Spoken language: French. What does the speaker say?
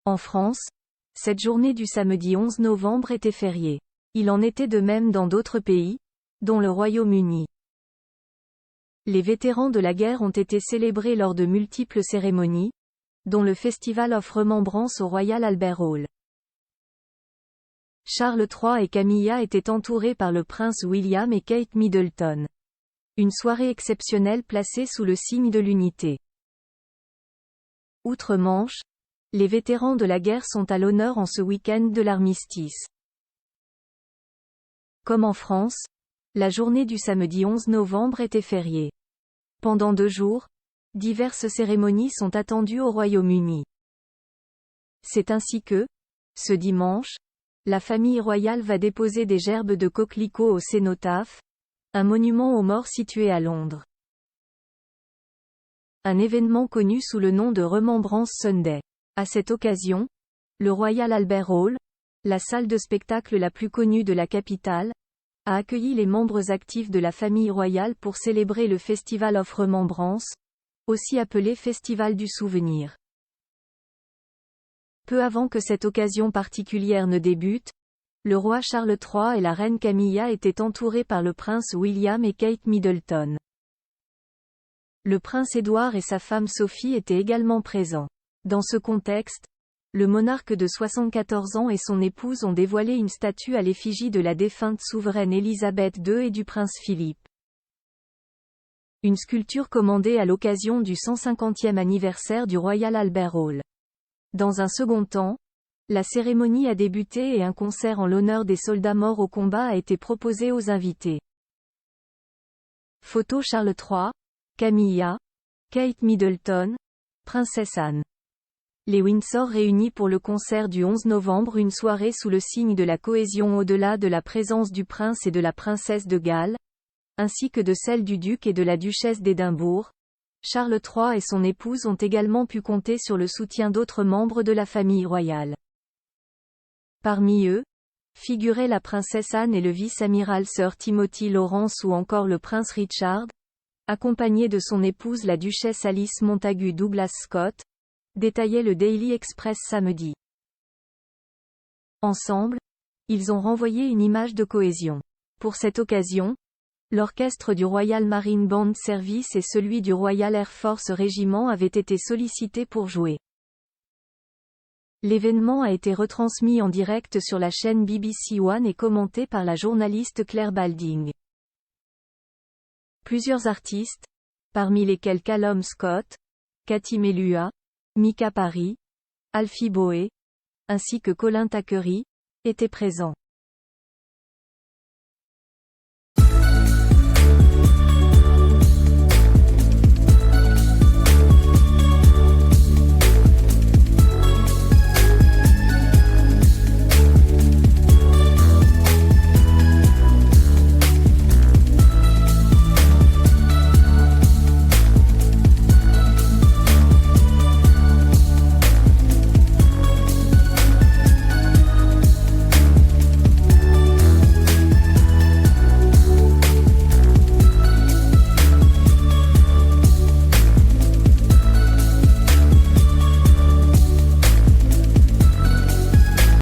En France, cette journée du samedi 11 novembre était fériée. Il en était de même dans d'autres pays, dont le Royaume-Uni. Les vétérans de la guerre ont été célébrés lors de multiples cérémonies, dont le Festival of Remembrance au Royal Albert Hall. Charles III et Camilla étaient entourés par le prince William et Kate Middleton. Une soirée exceptionnelle placée sous le signe de l'unité. Outre-Manche, les vétérans de la guerre sont à l'honneur en ce week-end de l'armistice. Comme en France, la journée du samedi 11 novembre était fériée. Pendant 2 jours, diverses cérémonies sont attendues au Royaume-Uni. C'est ainsi que, ce dimanche, la famille royale va déposer des gerbes de coquelicots au cénotaphe, un monument aux morts situé à Londres. Un événement connu sous le nom de Remembrance Sunday. À cette occasion, le Royal Albert Hall, la salle de spectacle la plus connue de la capitale, a accueilli les membres actifs de la famille royale pour célébrer le Festival of Remembrance, aussi appelé Festival du Souvenir. Peu avant que cette occasion particulière ne débute, le roi Charles III et la reine Camilla étaient entourés par le prince William et Kate Middleton. Le prince Édouard et sa femme Sophie étaient également présents. Dans ce contexte, le monarque de 74 ans et son épouse ont dévoilé une statue à l'effigie de la défunte souveraine Élisabeth II et du prince Philippe. Une sculpture commandée à l'occasion du 150e anniversaire du Royal Albert Hall. Dans un second temps, la cérémonie a débuté et un concert en l'honneur des soldats morts au combat a été proposé aux invités. Photo Charles III, Camilla, Kate Middleton, Princesse Anne. Les Windsor réunis pour le concert du 11 novembre, une soirée sous le signe de la cohésion au-delà de la présence du prince et de la princesse de Galles, ainsi que de celle du duc et de la duchesse d'Édimbourg. Charles III et son épouse ont également pu compter sur le soutien d'autres membres de la famille royale. Parmi eux, figuraient la princesse Anne et le vice-amiral Sir Timothy Lawrence ou encore le prince Richard, accompagné de son épouse la duchesse Alice Montagu Douglas Scott, détaillait le Daily Express samedi. Ensemble, ils ont renvoyé une image de cohésion. Pour cette occasion, l'orchestre du Royal Marine Band Service et celui du Royal Air Force Regiment avaient été sollicités pour jouer. L'événement a été retransmis en direct sur la chaîne BBC One et commenté par la journaliste Claire Balding. Plusieurs artistes, parmi lesquels Callum Scott, Cathy Melua, Mika Paris, Alfie Boe, ainsi que Colin Thackeray, étaient présents.